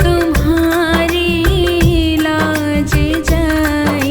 तुम्हारी लाज जाए।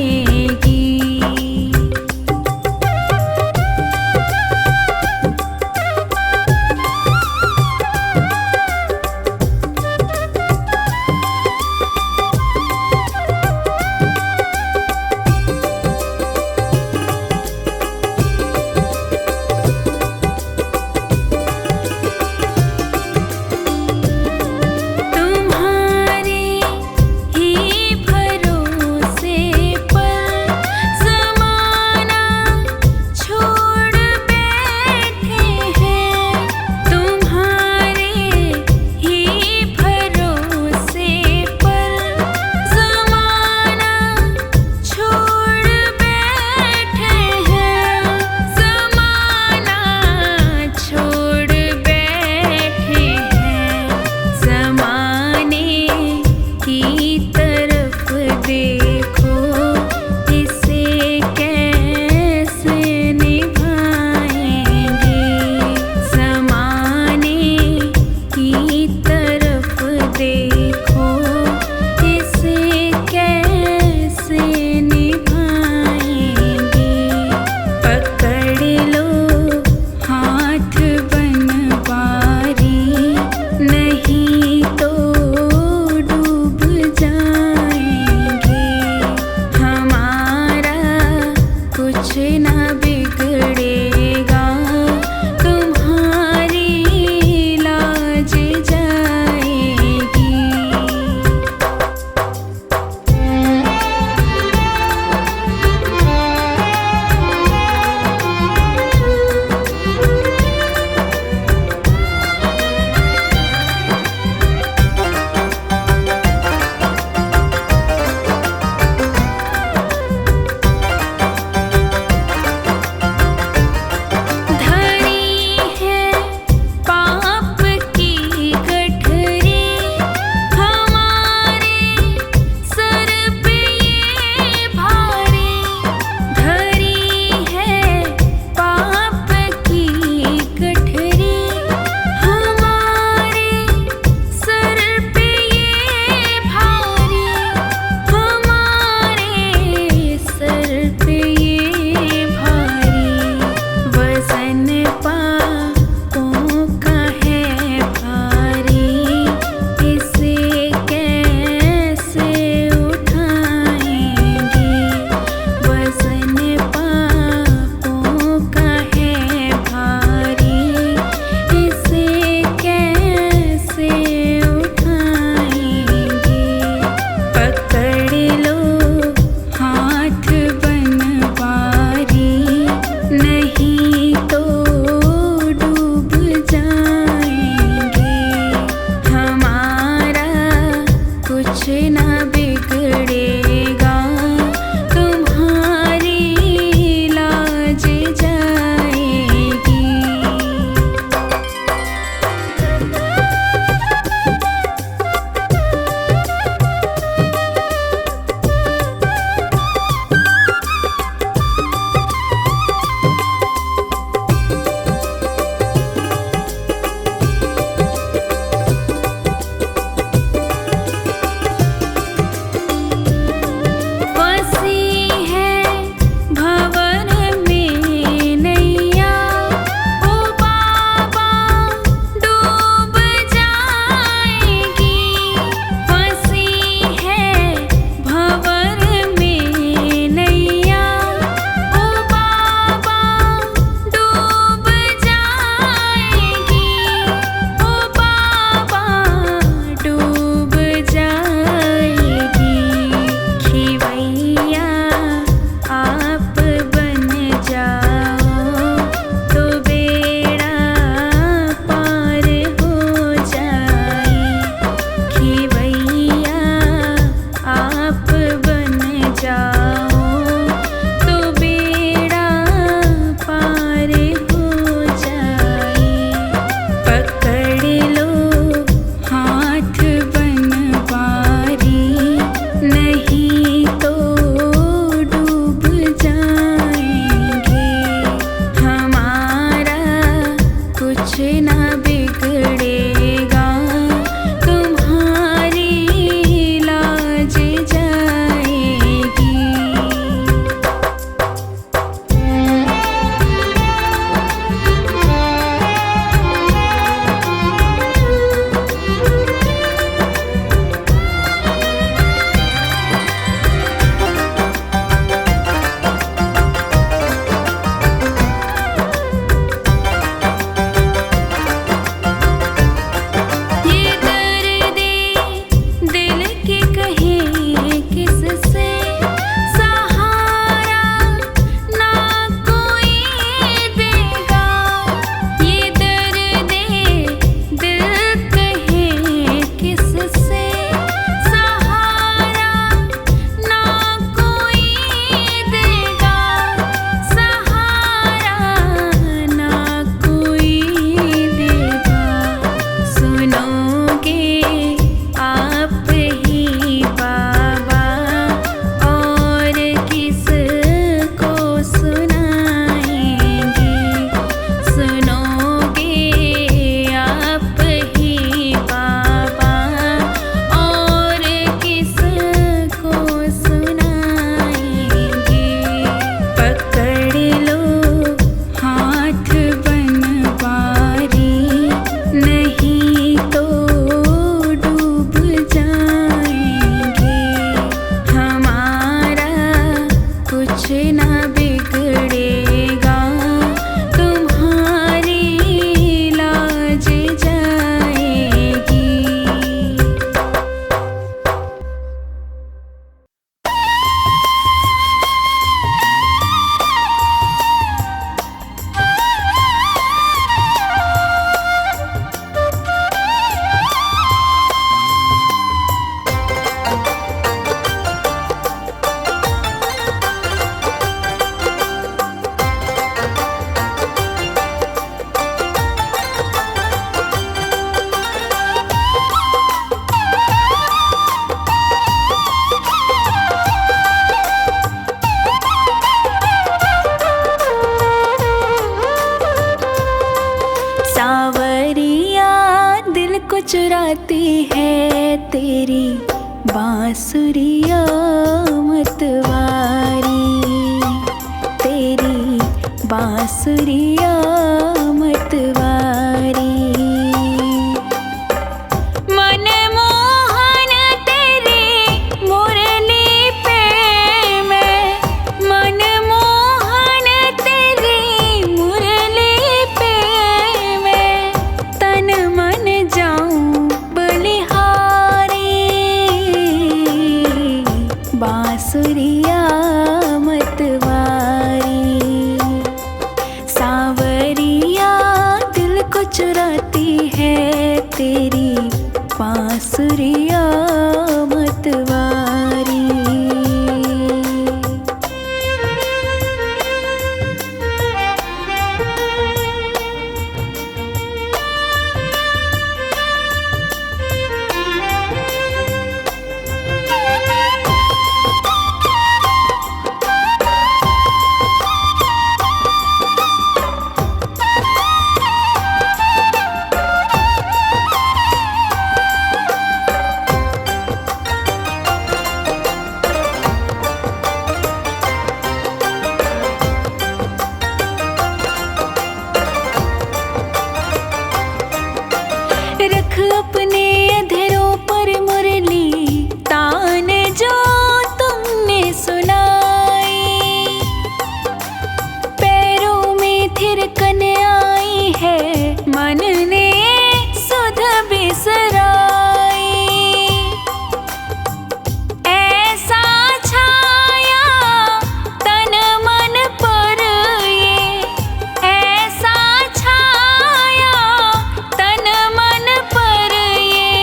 चुराती है तेरी बांसुरिया मतवारी, तेरी बांसुरिया मतवारी। मनमोहन तेरी मुरली पे मैं, मनमोहन तेरी मुरली पे मैं तन मन जाऊं बलिहारी, बांसुरिया मतवारी। सावरिया दिल को चुराती है तेरी बांसुरिया मतवारी। रख अपने अधरों पर मुरली तान जो तुमने सुनाई, पैरों में थिरकन आई है मन ने सुध बिसराई। ऐसा छाया तन मन पर ये, ऐसा छाया तन मन पर ये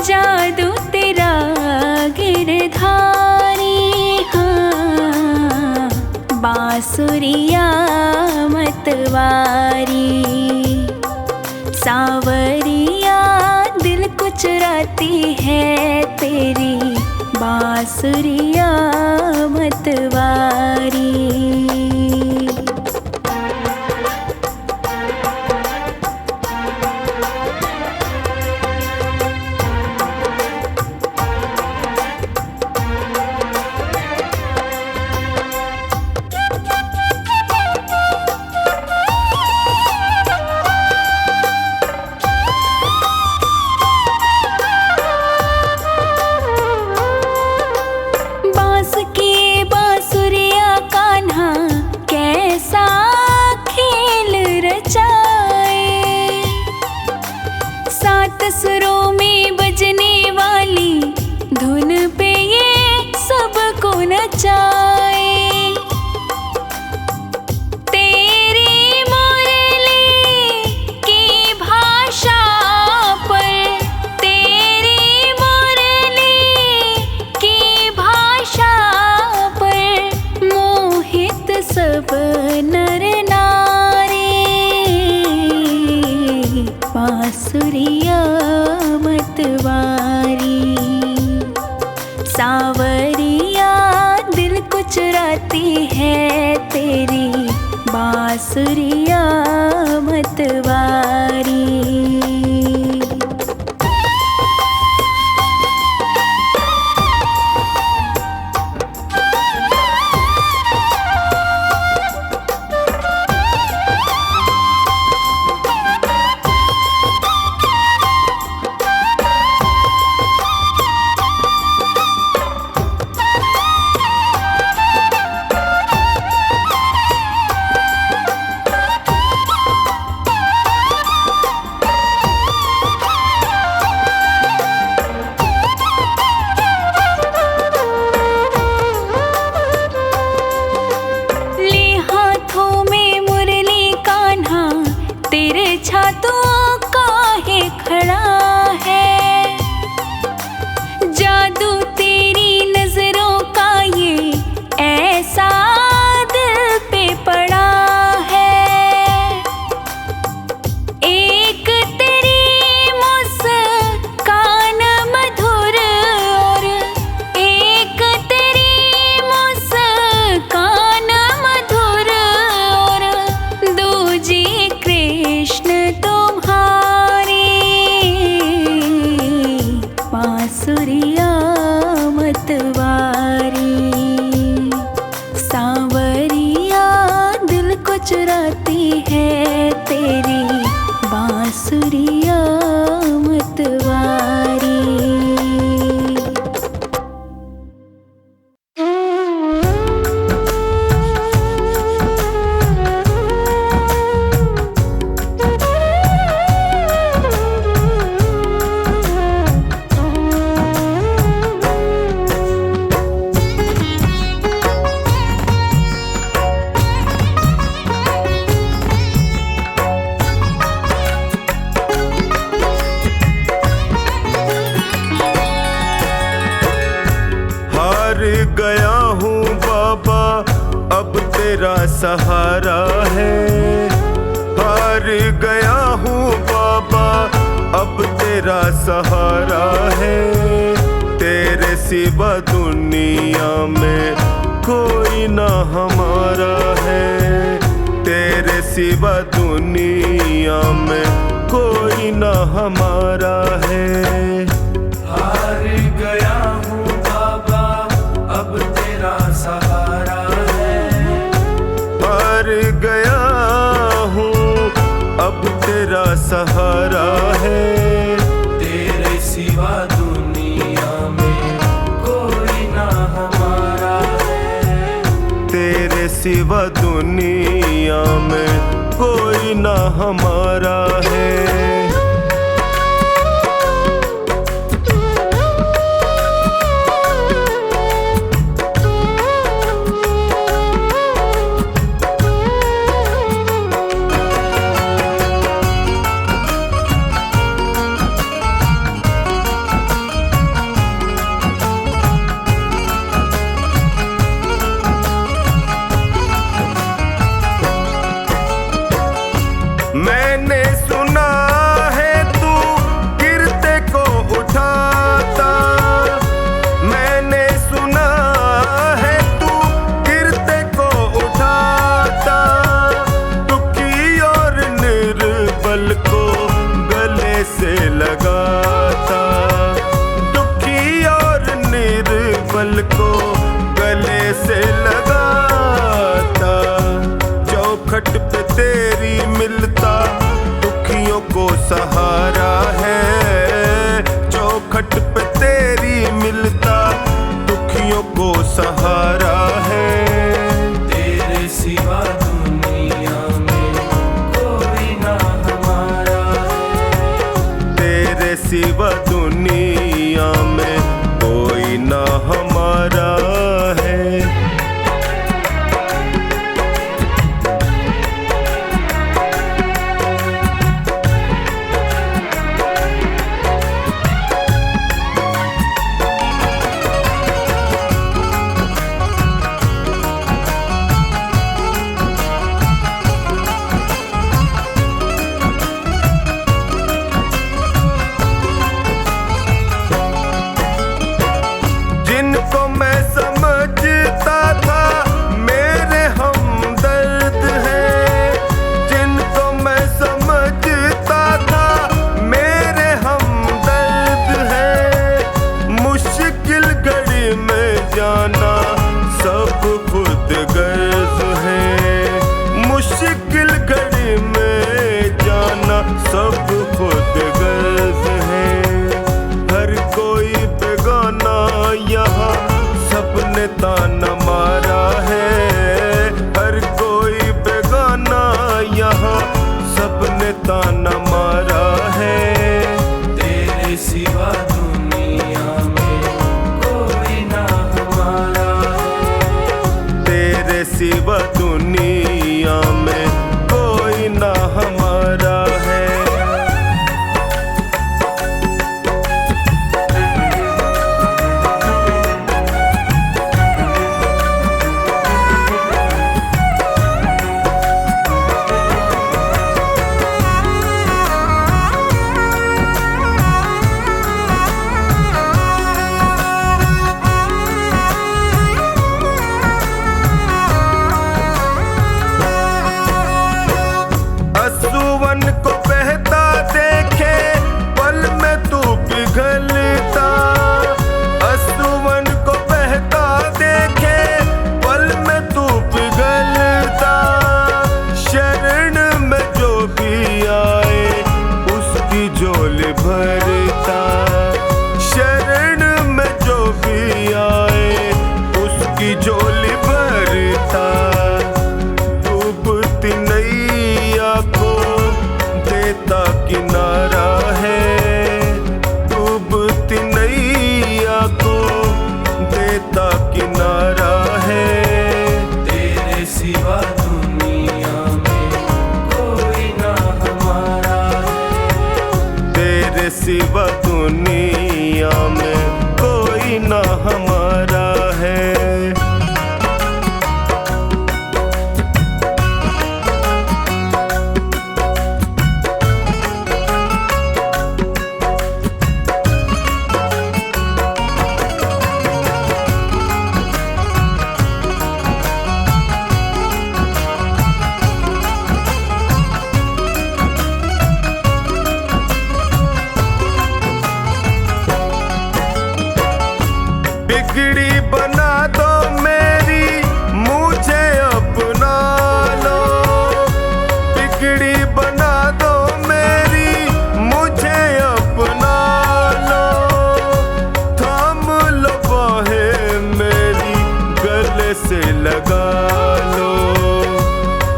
जादू तेरा गिरधारी। हाँ, बांसुरिया मतवारी। सावरिया दिल को चुराती है तेरी बांसुरिया मतवारी। बांस की बांसुरिया कान्हा कैसा खेल रचाए, सात सुरों में बजने वाली धुन पे ये सबको नचाए। तेरी मुरली की भाषा पर, तेरी मुरली की भाषा पर मोहित सब नर नारी, बांसुरिया मतवारी। सावरिया दिल को चुराती है तेरी बांसुरिया मतवारी। तेरा सहारा है। हार गया हूँ बाबा अब तेरा सहारा है। तेरे सिवा दुनिया में कोई ना हमारा है। तेरे सिवा दुनिया में कोई ना हमारा है। हार गया हूँ बाबा अब तेरा सहारा है। हार गया हूँ अब तेरा सहारा है। तेरे सिवा दुनिया में कोई ना हमारा है। तेरे सिवा दुनिया में कोई ना हमारा है। मैंने सुना है तू गिरते को उठाता। मैंने सुना है तू गिरते को उठाता। दुखी और निर्बल को गले से लगाता। दुखी और निर्बल को गले से लगाता। चौखट पे तेरी मिलता दुखियों को सहारा है। चौखट पे तेरी मिलता दुखियों को सहारा है। तेरे सिवा दुनिया में कोई ना हमारा है। तेरे सिवा दुनिया में कोई ना हमारा है। जिनको मैं समझता था मेरे हमदर्द हैं। जिनको मैं समझता था मेरे हमदर्द हैं। मुश्किल घड़ी में जाना सब खुद गर्ज है। मुश्किल घड़ी में जाना सब खुद गर्ज है। हर कोई बेगाना यहाँ सबने ताना मारा है। हर कोई बेगाना यहाँ सबने ताना मारा है। तेरे सिवा दुनिया में कोई ना हमारा है। तेरे सिवा दुनिया में कोई ना हमारा है। से लगा लो,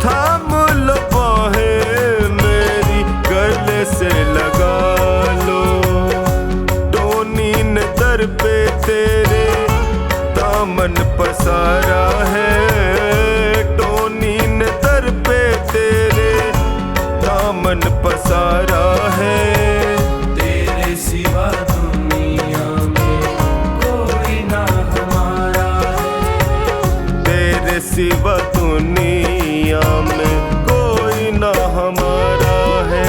थाम लो बाहें मेरी गले से लगा लो। टोनी ने दर पे तेरे दामन पसारा है, टोनी ने दर पे तेरे दामन पसारा है। तेरे सिवा दुनिया में कोई ना हमारा है, तेरे सिवा दुनिया में कोई ना हमारा है।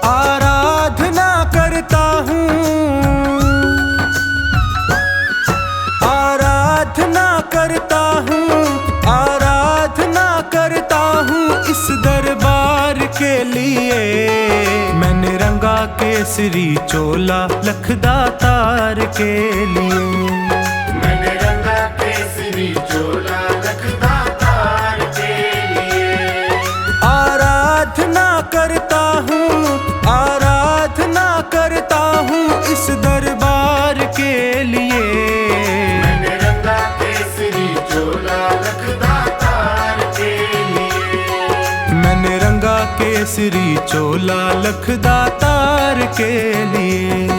आराधना करता हूँ, आराधना करता हूँ, आराधना करता हूँ इस दरबार के लिए। मैंने रंगा केसरी चोला लखदातार के लिए। मैंने रंगा केसरी चोला लखदातार के लिए। आराधना करता हूँ, आराधना करता हूँ इस दरबार के लिए। मैंने रंगा केसरी चोला लखदातार के लिए। मैंने रंगा केसरी चोला लखदातार के लिए।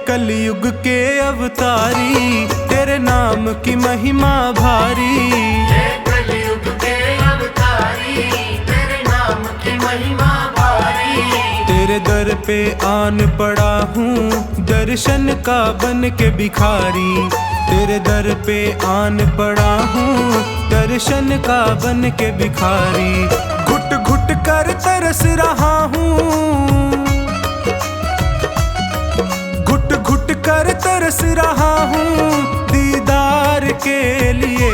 कलयुग के अवतारी तेरे नाम की महिमा भारी। कलयुग के अवतारी तेरे नाम की महिमा भारी। तेरे दर पे आन पड़ा हूँ दर्शन का बन के भिखारी। तेरे दर पे आन पड़ा हूँ दर्शन का बन के भिखारी। घुट घुट कर तरस रहा हूँ, घुट घुट कर तरस रहा हूँ दीदार के लिए।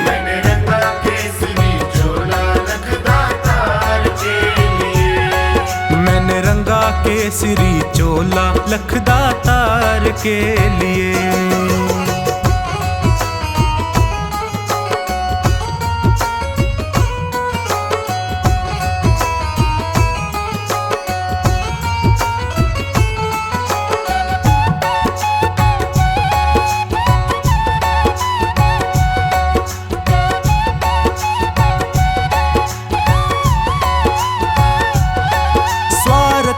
मैंने रंगा केसरी चोला लखदातार के लिए। मैंने रंगा केसरी चोला लखदातार के लिए।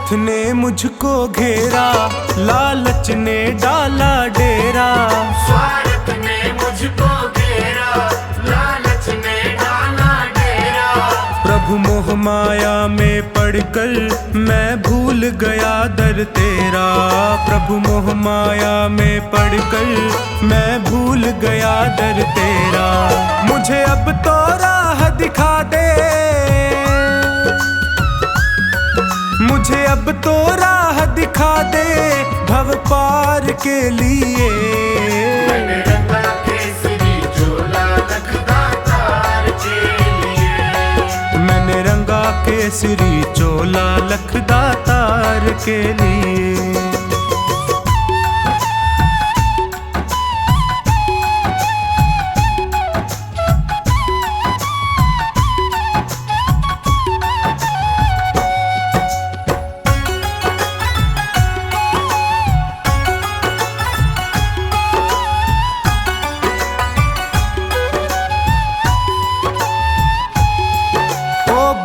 ने मुझको घेरा, लालच ने डाला डेरा। स्वार्थ ने मुझको घेरा, लालच ने डाला डेरा। प्रभु मोह माया में पड़कर मैं भूल गया दर तेरा। प्रभु मोह माया में पड़कर मैं भूल गया दर तेरा। मुझे अब तो राह दिखा दे, मुझे अब तो राह दिखा दे भव पार के लिए। मैंने रंगा केसरी चोला लखदातार के लिए। मैंने रंगा केसरी चोला लखदातार के लिए।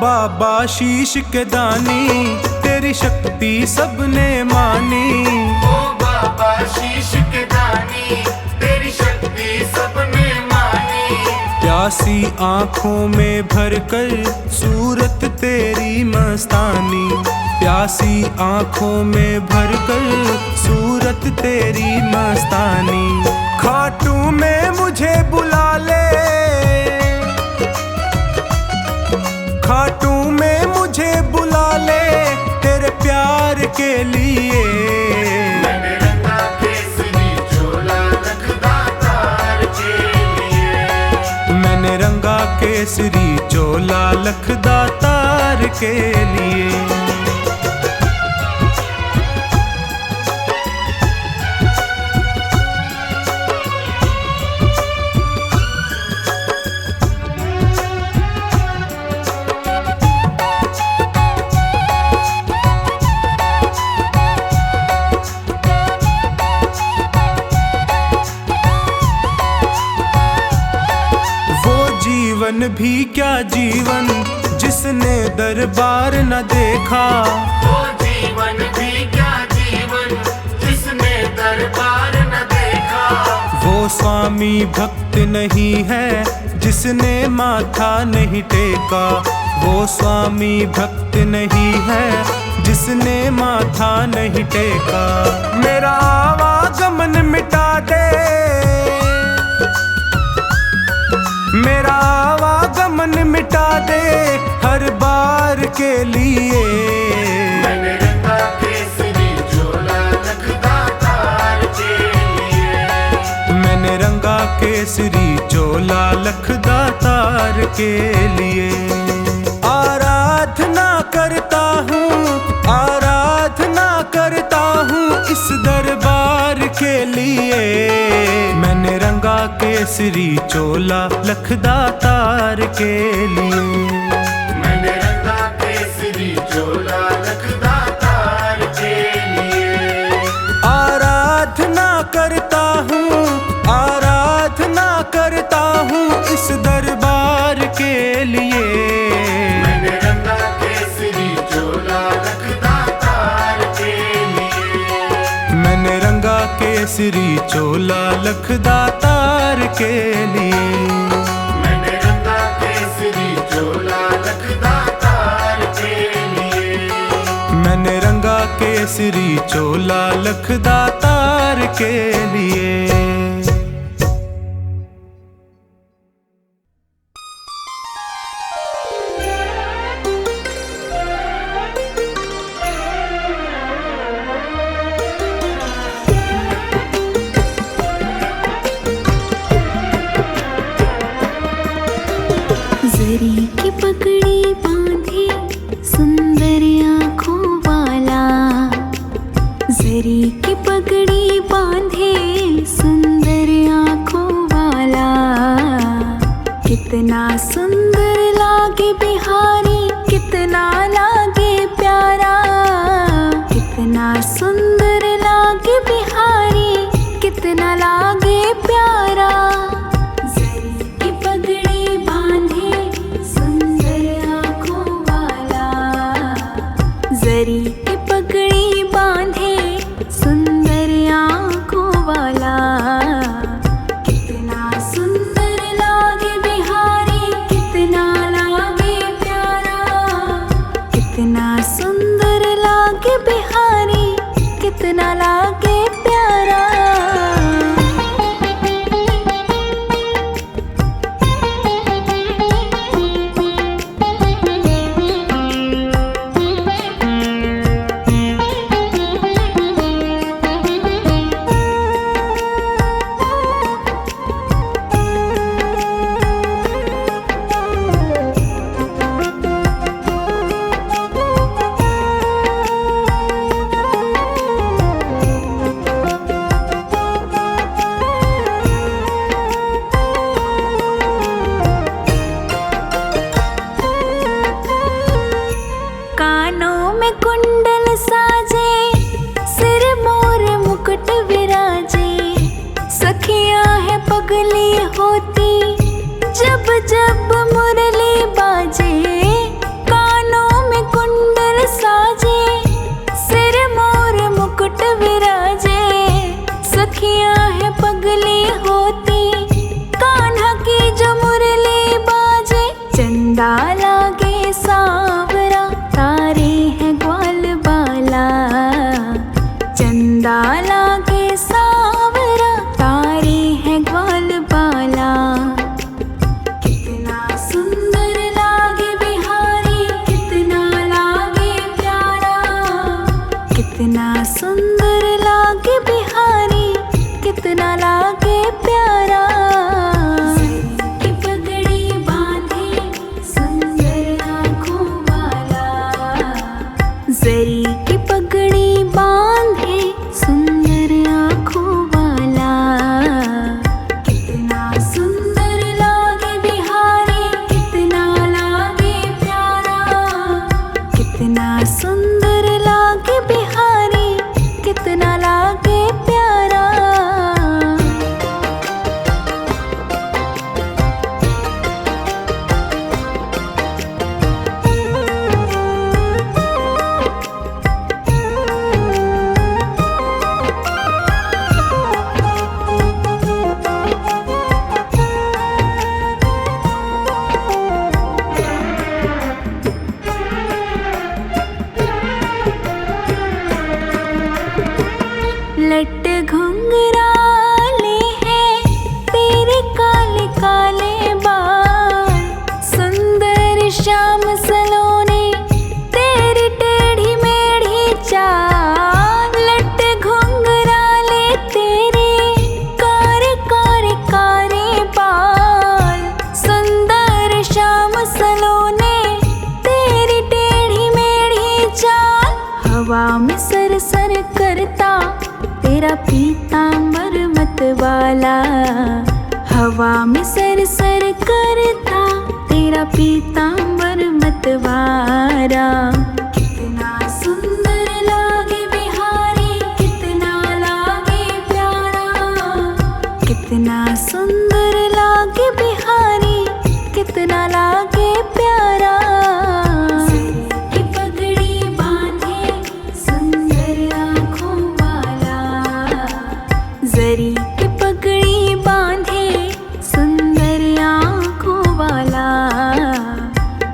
बाबा शीश के दानी तेरी शक्ति सबने मानी। ओ बाबा शीश के दानी तेरी शक्ति सबने मानी। प्यास प्यासी आँखों में भरकर सूरत तेरी मस्तानी, प्यासी आँखों में भरकर सूरत तेरी मस्तानी। खाटू में मुझे बुला ले, खाटू में मुझे बुला ले तेरे प्यार के लिए। मैंने रंगा केसरी चोला लखदा तार के लिए, मैंने रंगा केसरी चोला लखदा तार के लिए। जीवन भी क्या जीवन जिसने दरबार न देखा, वो जीवन भी क्या जीवन जिसने दरबार न देखा। वो स्वामी भक्त नहीं है जिसने माथा नहीं टेका, वो स्वामी भक्त नहीं है जिसने माथा नहीं टेका। मेरा आवागमन मिटा दे, मेरा आवागमन मिटा दे हर बार के लिए। मैंने रंगा केसरी चोला लखदा तार के लिए, मैंने रंगा केसरी चोला लखदा तार के लिए। आराधना करता हूँ, आराधना करता हूँ इस दरबार के लिए। मैंने रंगा केसरी चोला लखदा तार के लिए, मैंने रंगा केसरी चोला लखदा तार के लिए। आराधना करता हूँ, आराधना करता हूँ इस दरबार के लिए। मैंने रंगा केसरी चोला लखदा तार के लिए, मैंने रंगा केसरी चोला लखदा तार के लिए। मैंने रंगा केसरी चोला लखदा तार के लिए, मैंने रंगा केसरी चोला लखदा तार के लिए। जरी की पगड़ी बांधे सुंदर आँखों वाला, जरी की पगड़ी बांधे सुंदर आँखों वाला। कितना सुंदर लागे बिहारी, कितना लागे प्यारा, कितना सुंदर लागे बिहारी, कितना लागे प्यारा। जरी की पगड़ी बांधे सुंदर आँखों वाला, जरी की पगड़ी बांधे सुंदर आँखों वाला। कितना सुंदर लागे बिहारी, कितना लागे प्यारा, कितना सुंदर लागे बिहारी, कितना लागे प्यारा। कानों में कुंडल साजे, सिर मोर मुकुट विराजे। सखियां है पगली होती जब जब मुरली बाजे। कानों में कुंडल साजे, सिर मोर मुकुट विराजे। सखियां है पगली होती कान्हा की जो मुरली घुंघराले हैं तेरे काले काले बाल, सुंदर श्याम सलोने तेरी टेढ़ी मेढ़ी चाल। लट घुंघराले तेरे कारे कारे कारे बाल, सुंदर श्याम सलोने तेरी टेढ़ी मेढ़ी चाल। हवा में सर सर करता तेरा पीतांबर मतवाला, हवा में सर सर करता तेरा पीतांबर मतवारा। कितना सुंदर लागे बिहारी, कितना लागे प्यारा, कितना सुंदर लागे बिहारी, कितना लागे प्यारा। की पगड़ी बांधे सुंदर आँखों वाला, जरी की पगड़ी बांधे सुंदर आँखों वाला।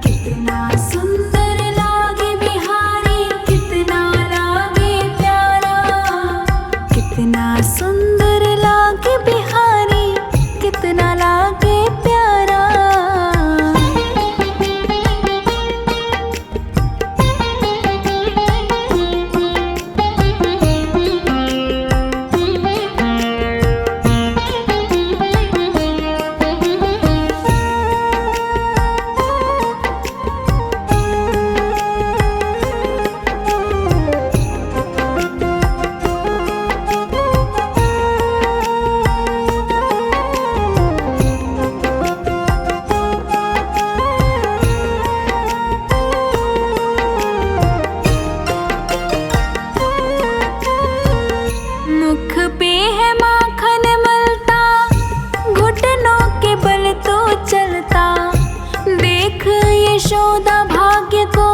कितना सुंदर लागे बिहारी, कितना लागे प्यारा, कितना सुंदर लागे बिहारी, कितना लागे प्यारा। मुख पे है माखन मलता, घुटनों के बल तो चलता। देख यशोदा भाग्य को,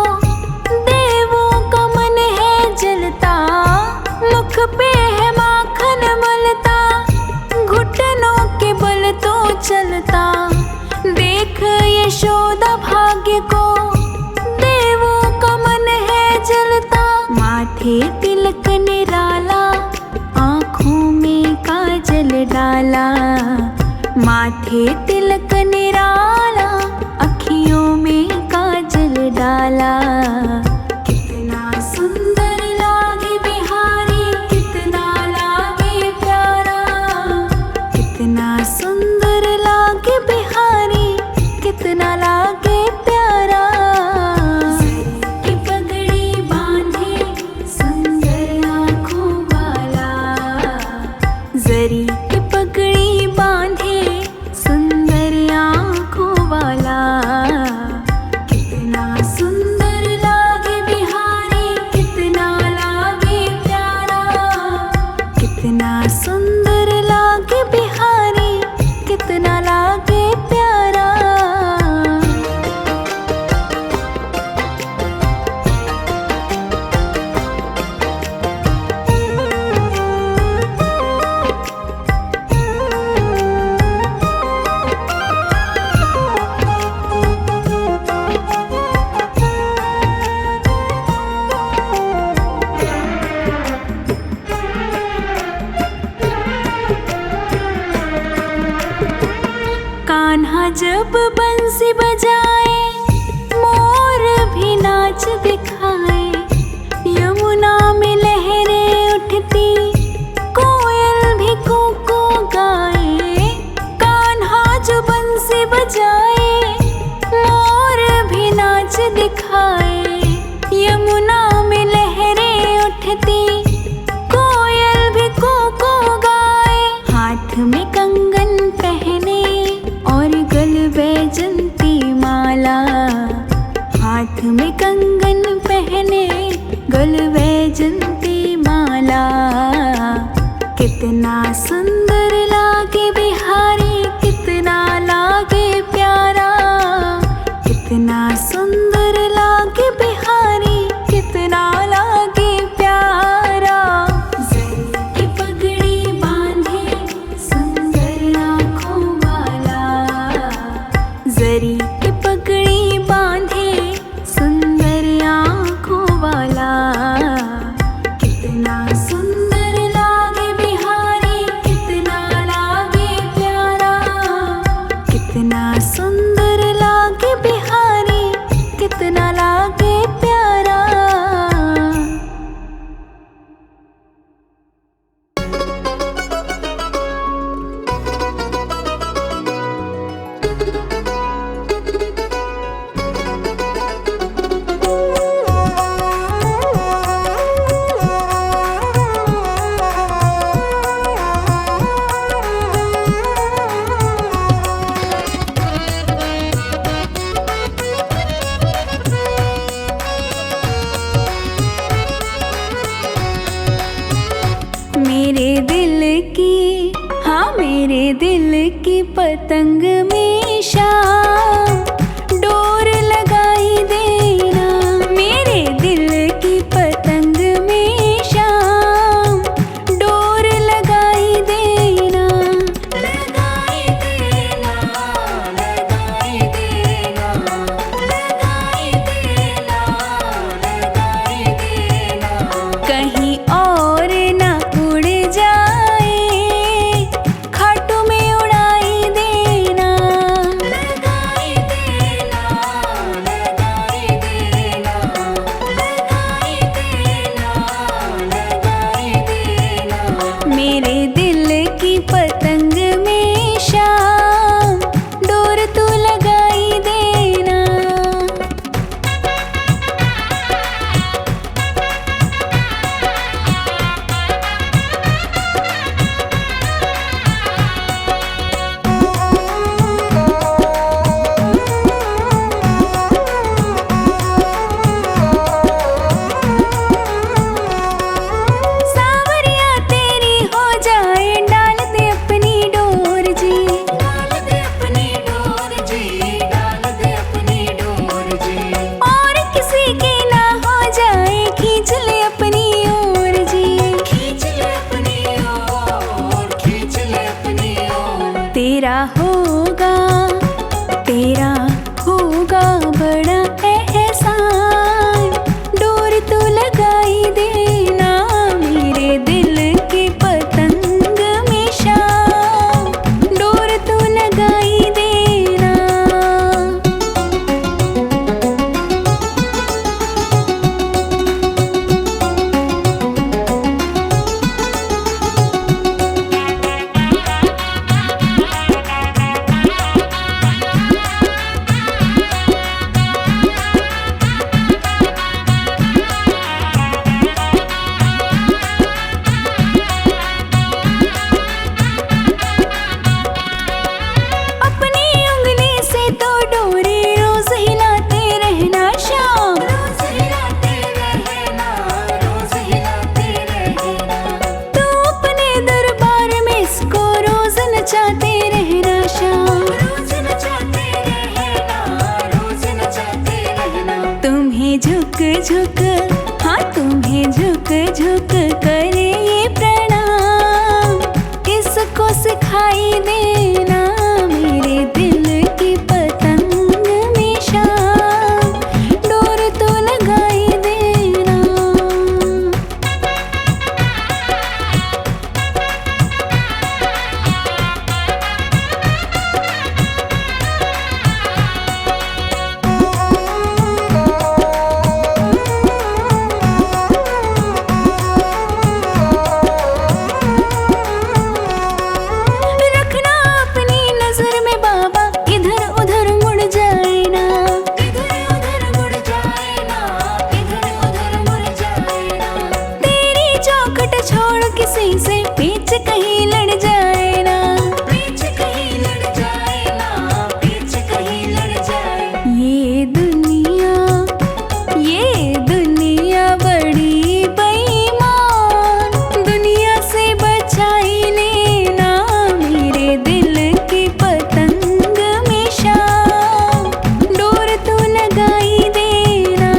देवों का मन है जलता। मुख पे है माखन मलता, घुटनों के बल तो चलता। देख यशोदा भाग्य को, देवों का मन है जलता। माथे तिलक निराला, आँखों में काजल डाला। माथे तिलक निराला, अखियों में काजल डाला। कितना सुंदर लागे बिहारी, कितना लागे प्यारा, कितना सुंदर लागे बिहारी, कितना लागे प्यारा। की पगड़ी बांधे सुंदर आँखों वाला, जरी की पगड़ी बांधे सुंदर आँखों वाला। कितना सुंदर लागे बिहारी, कितना लागे प्यारा, कितना सुंदर लागे बिहारी, कितना लागे प्यारा। कान्हा जब बंसी बजाए, मोर भी नाच दिखाए। यमुना में लहरें उठती, कोयल भी कूको गाए। कान्हा जो बंसी बजाए, मोर भी नाच दिखाए। यमुना में लहरें उठती, कोयल भी कूको गाए। हाथ में कंगन पहने और गल वैजंती माला, हाथ में कंगन पहने गल वैजंती माला। कितना सुंदर लागे बिहारी, कितना लागे प्यारा, कितना सुंदर लागे बिहारी, कितना लागे प्यारा। की पगड़ी बांधे सुंदर आँखों वाला, जरी की पगड़ी बांधे सुंदर आँखों वाला। कितना सुंदर लागे बिहारी, मेरे दिल की, हाँ मेरे दिल की पतंग में शाम डोर लगाई देना। मेरे दिल की पतंग में शाम डोर लगाई देना। लगाई देना, लगाई देना, लगाई देना, लगाई देना। कहीं और ना उड़ जाए, खाटू में उड़ाई देना। लगाई देना, लगाई देना, लगाई देना, लगाई देना। मेरे दिल की पतंग में शाम डोर तू लगाई देना। सावरिया तेरी हो जाए, डाल दे अपनी डोर जी, डाल दे अपनी डोर जी, डाल दे अपनी डोर जी। और किसी की ना हो जाए, खींच ले अपनी ओर जी, खींच ले अपनी ओर, खींच ले अपनी ओर। तेरा होगा, तेरा होगा बड़ा एहसान, डोर तू लगाई देना। मेरे दिल की पतंग में शाम डोर तू लगाई देना। अपनी उंगली से तो डोरी रोज हिलाते रहना शाम, रोज हिलाते रहना, रोज हिलाते रहना। तू अपने दरबार में इसको रोज नचाते रहना शाम, रोज नचाते रहना, रोज नचाते रहना। तुम्हें झुक झुक, हाँ तुम्हें झुक झुक करे ये प्रणाम, इसको सिखाई देना। मेरे दिल की पतंग में शाम डोर तो लगाई देना। रखना अपनी नजर में बाबा, इधर उधर मुड़ जाए ना, इधर उधर मुड़ जाए ना, इधर उधर मुड़ जाए ना। तेरी चौखट छोड़ किसी से पीछ कहीं लड़ जाए ना, पीछ कहीं लड़ जाए ना, पीछ कहीं लड़ जाए। ये दुनिया बड़ी बेईमान, दुनिया से बचाई लेना। मेरे दिल की पतंग में शाम डोर तू लगाई देना।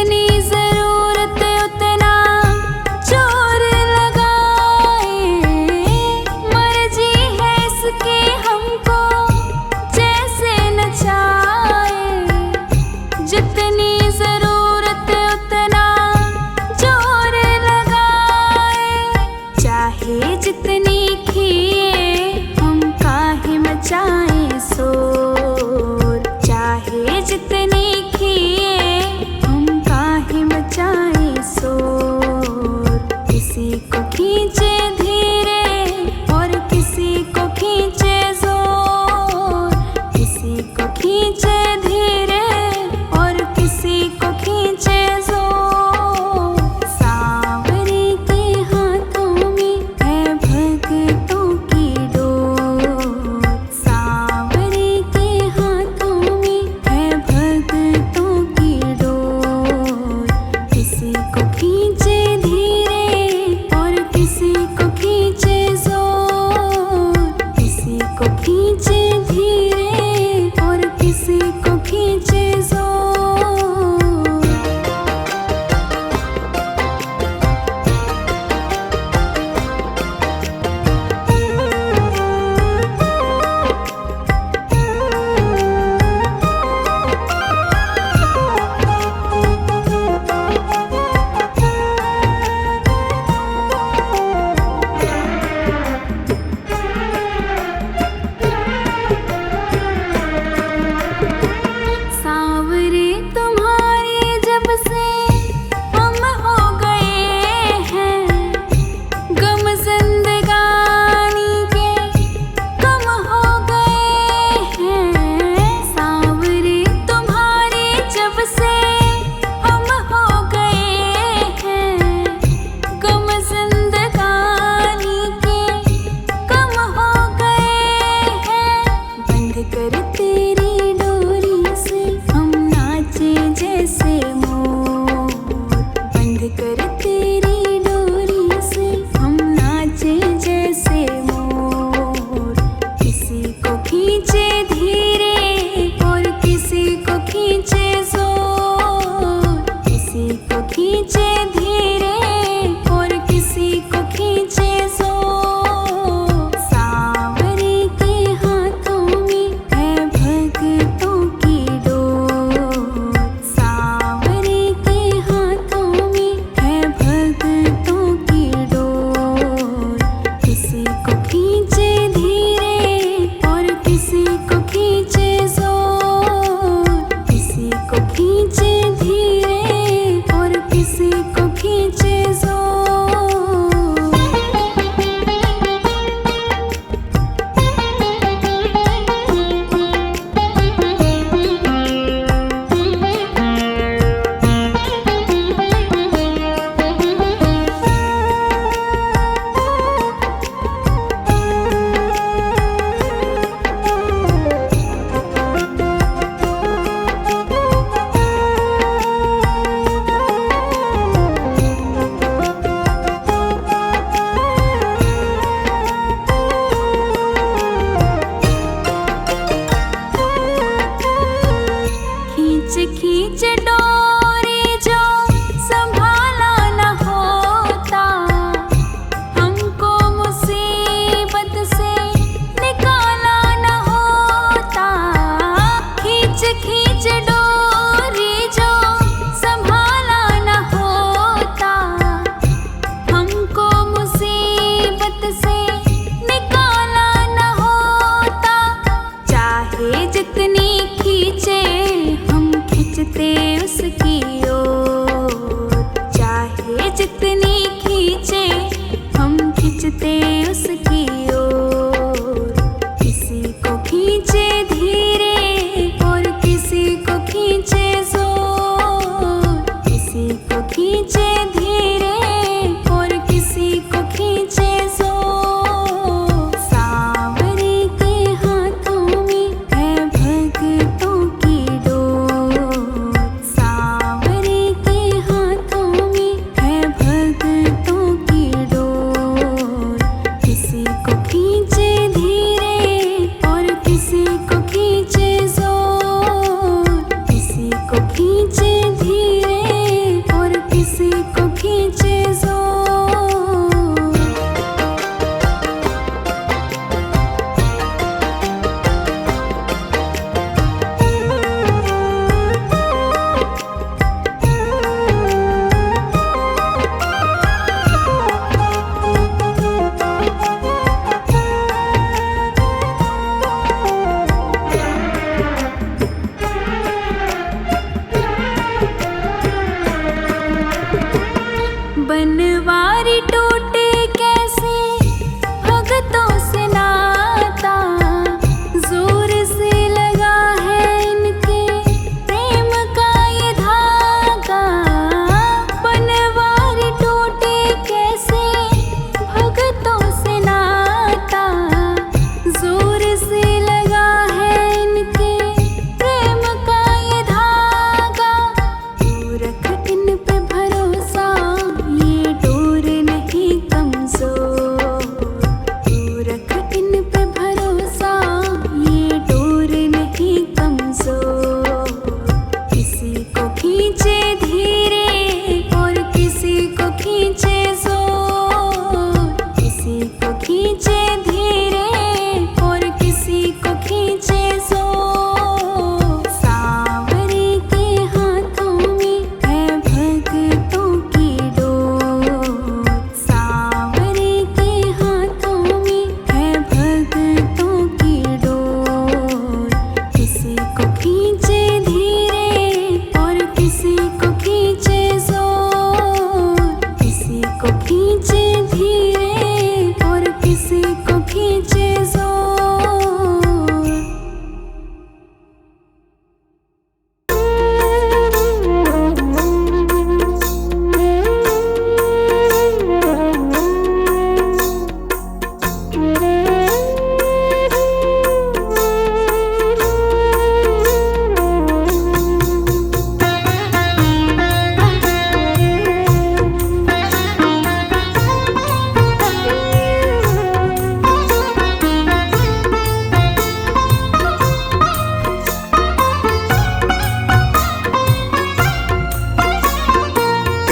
जितनी जरूरत उतना जोर लगाए, मर्जी है इसकी हमको जैसे नचाए। जितनी जरूरत उतना जोर लगाए, चाहे जितनी खिए हम काहे मचाएं शोर। चाहे जितनी खिए हम काहे मचाएं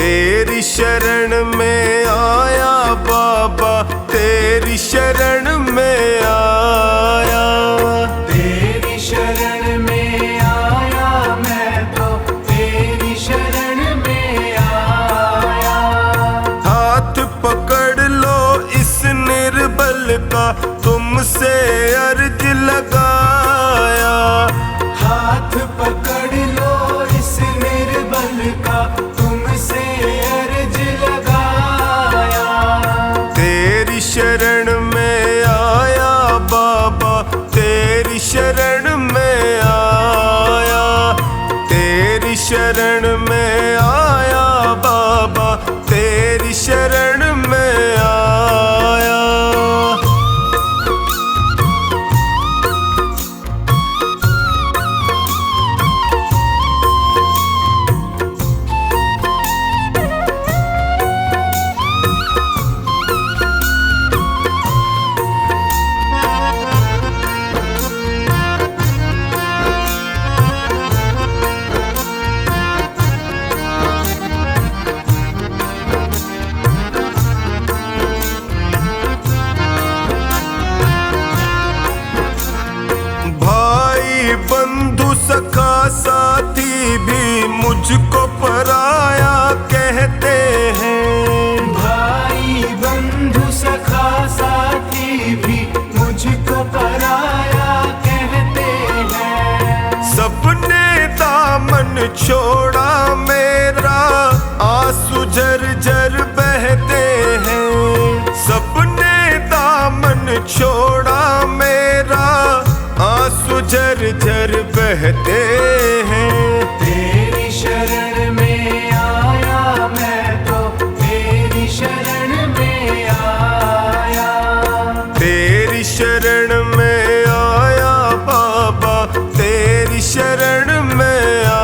तेरी शरण में आया बाबा, तेरी शरण में आया। तेरी शरण में आया मैं तो, तेरी शरण में आया। हाथ पकड़ लो इस निर्बल का, तुमसे अर्ज लगाया। हाथ पकड़ लो इस निर्बल का, तुमसे अर्ज लगाया। तेरी शरण में आया बाबा, तेरी शरण में आया। तेरी शरण में आया बाबा, तेरी शरण में आया। भाई बंधु सखा साथी भी मुझको पराया कहते हैं। भाई बंधु सखा साथी भी मुझको पराया कहते हैं। सबने दामन छोड़ा मेरा, आंसू झरझर बहते हैं। सबने दामन छोड़ा मेरा, आंसू झरझर बहते हैं। तेरी शरण में आया मैं तो, तेरी शरण में आया। तेरी शरण में आया बाबा, तेरी शरण में आया।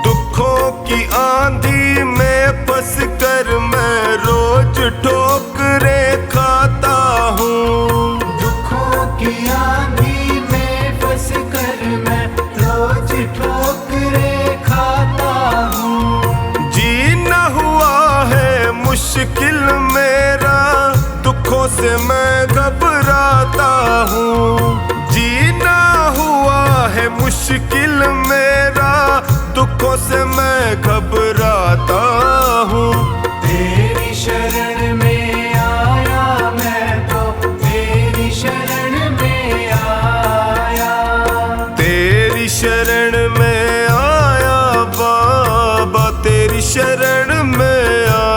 दुखों की आंधी में फंस कर मैं रोज ठोकरें खाता हूँ। दुखों की आंधी में फंस कर मैं रोज ठोकरें खाता हूँ। जीना हुआ है मुश्किल मेरा, दुखों से मैं घबराता हूँ। जीना हुआ है मुश्किल मेरा, दुखों से मैं घबराता हूँ। तेरी शरण में आया मैं तो, तेरी शरण में आया। तेरी शरण में आया बाबा, तेरी शरण में आया।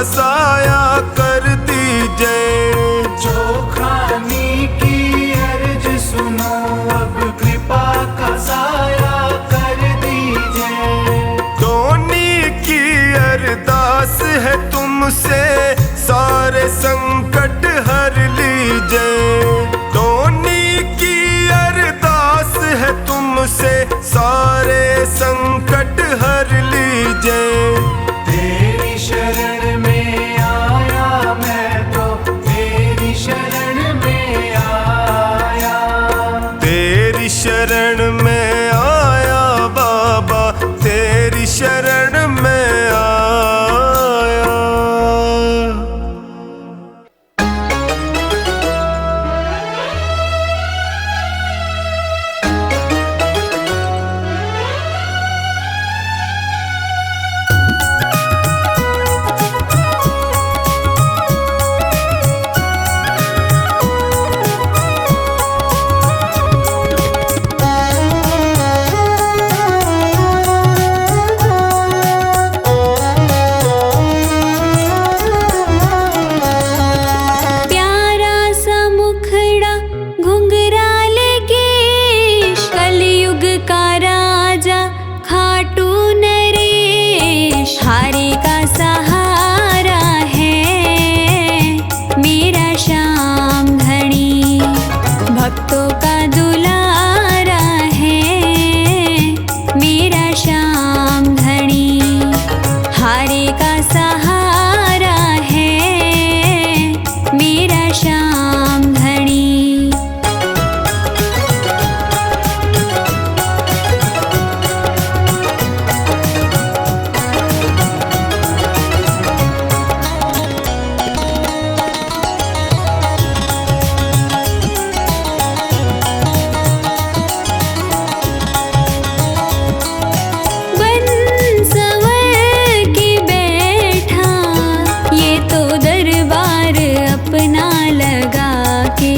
साया कर दीजिए। जो खानी की अर्ज सुनो अब कृपा का साया कर दीजिए। धोनी की अरदास है तुमसे सारे संकट हर लीजिए। धोनी की अरदास है तुमसे सारे संकट हर लीजिए। तेरी शरण में आया मैं तो तेरी शरण में आया। तेरी शरण में आया बाबा, तेरी शरण में आया। प्यारा सा मुखड़ा घुंघराल केश, कलयुग का राजा खाटू नरेश। हारे का सहारा है मेरा श्याम धनी, भक्तों का दुलारा है मेरा श्याम धनी। हारे का सहारा है मेरा श्याम धनी। बन संवर के बैठा ये तो दरबार अपना लगा के।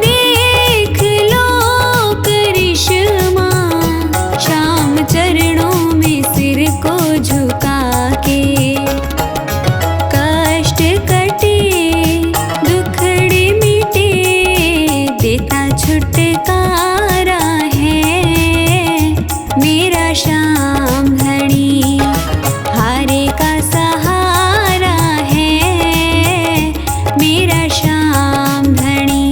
देख लो करिश्मा श्याम चरणों में सिर को झुका के। कष्ट कटे दुखड़े मिटे देता छुटकारा है मेरा श्याम धनी। हारे का सहारा है मेरा श्याम धनी।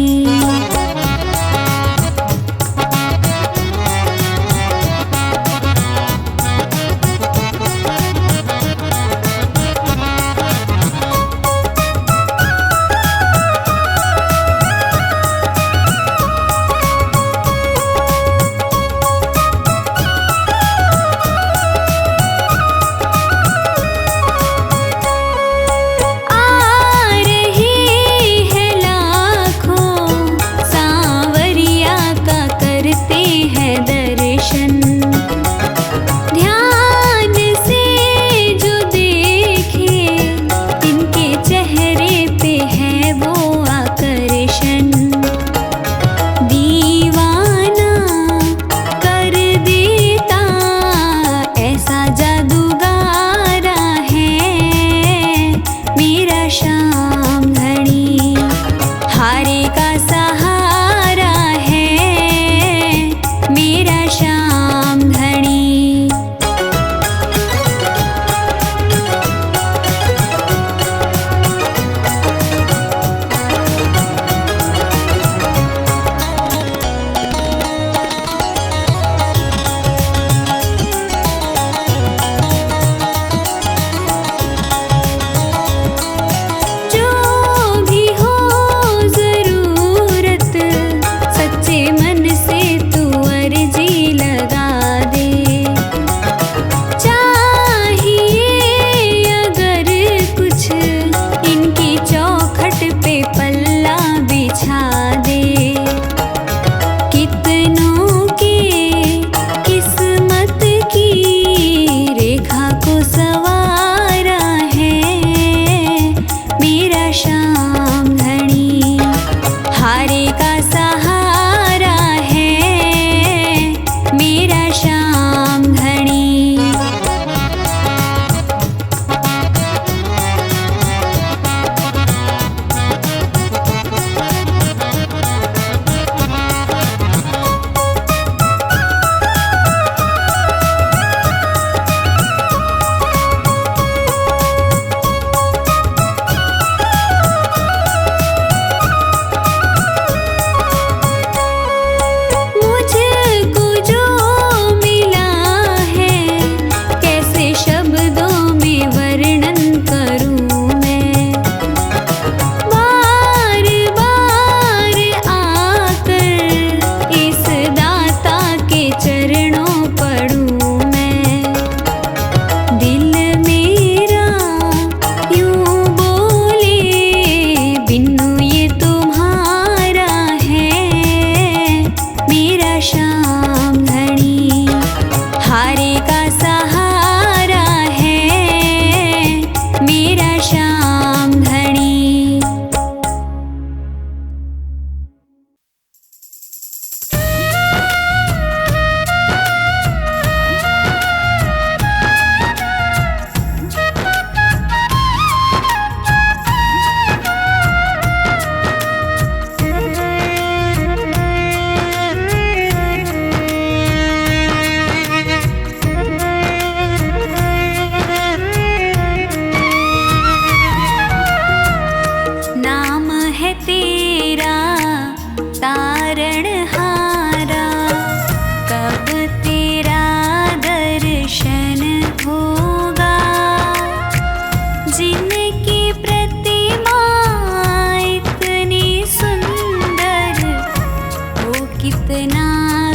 कितना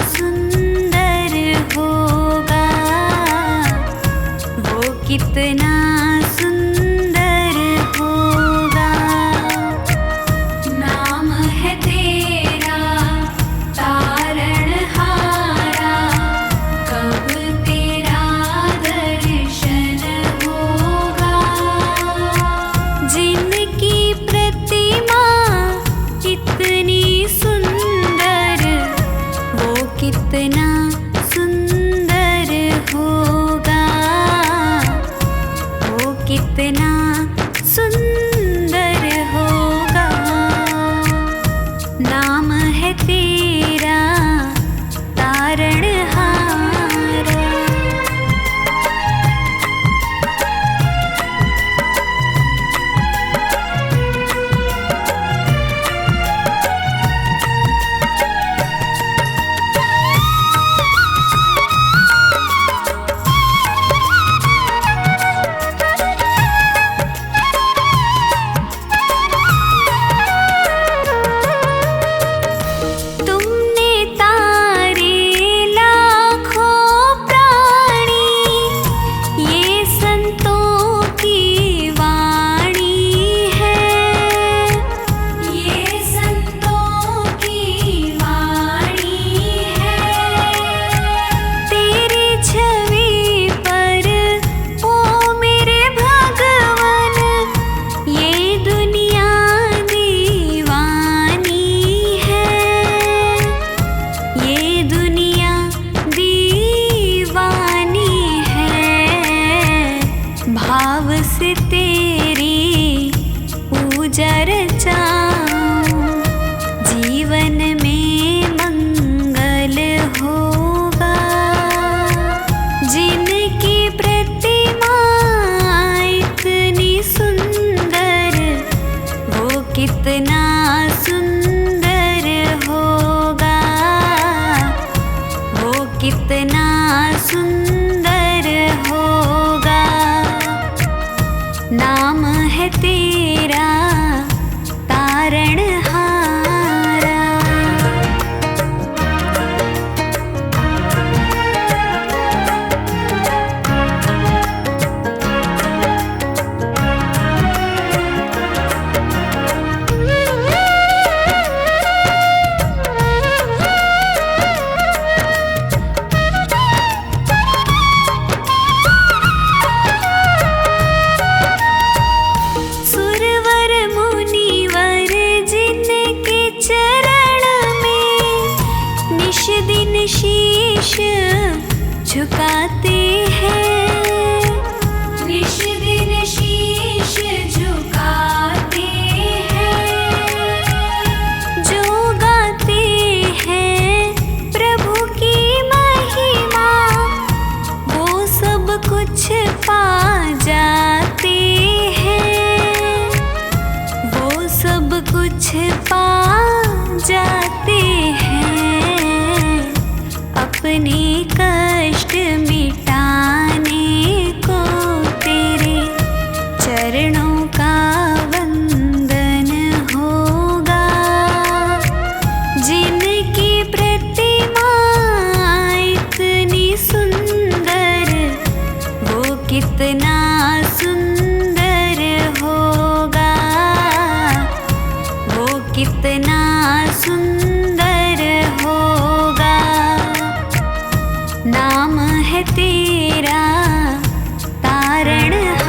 सुंदर होगा, वो कितना सुंदर होगा। नाम है तेरा तारणहारा, कब तेरा दर्शन होगा। जिनकी प्रतिमा कितनी सुंदर, वो कितना सुंदर होगा, वो कितना सुंदर होगा। नाम है तेरा तारणहारा। तुमने तारे लाखों प्राणी, ये संतों की वाणी है, ये संतों की वाणी है। तेरी छवि पर ओ मेरे भगवन, ये दुनिया दीवानी है, ये दुनिया दीवानी है। भाव से तेरी पूजा रचाऊं, जीवन में मंगल होगा। जिनकी प्रतिमा इतनी सुंदर, वो कितना सुंदर होगा, वो कितना सुंदर होगा। नाम है तेरा तारणहारा। सुरवर मुनिवर जिनके चरण में निश दिन शीश झुकाते हैं, निश दिन शीश झुकाते हैं। जो गाते हैं प्रभु की महिमा, वो सब कुछ पा जाते हैं, वो सब कुछ पा जाते हैं। अपने कष्ट मिटाने को तेरे चरणों का वंदन होगा। जिनकी प्रतिमा इतनी सुंदर, वो कितना सुंदर होगा, वो कितना सुंदर होगा। नाम है तेरा तारणहारा।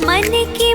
मन की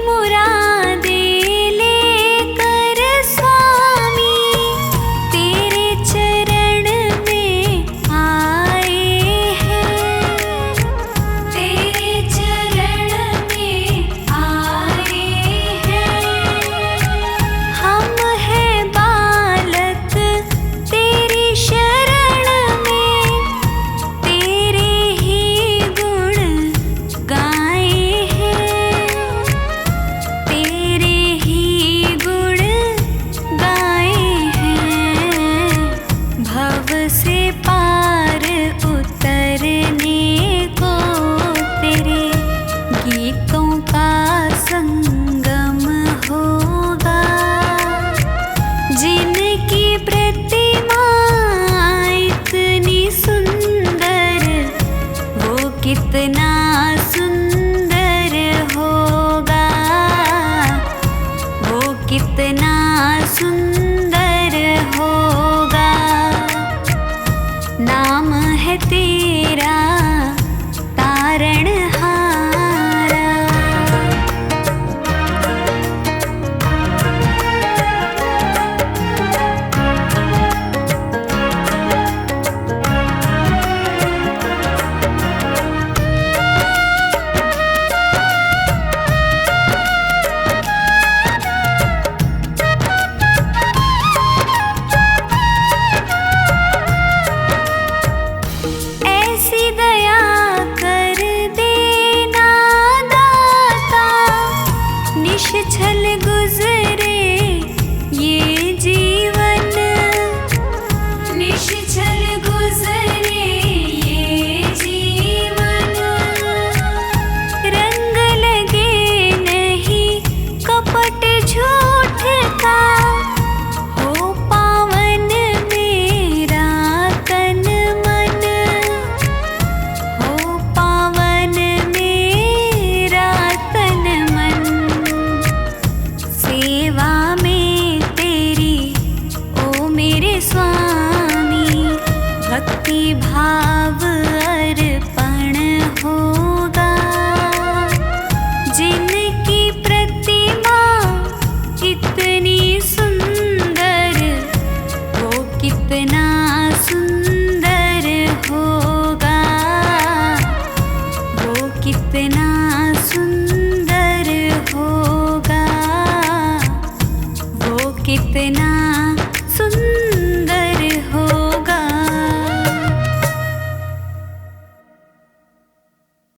कितना सुंदर होगा, वो कितना सुंदर होगा। नाम है तेरा तारणहारा। ऐसी दया कर देना दाता, निश्छल गुजरे ये जीवन, निश्छल गुजरे ये जीवन। रंग लगे नहीं कपट झूठ का, हो पावन मेरा तन मन, हो पावन मेरा तन मन। सेवा में तेरी ओ मेरे स्वामी, भक्ति भाव अर्पण होगा। जिनकी प्रतिमा इतनी सुंदर, वो कितना सुंदर होगा, वो कितना सुंदर होगा, वो कितना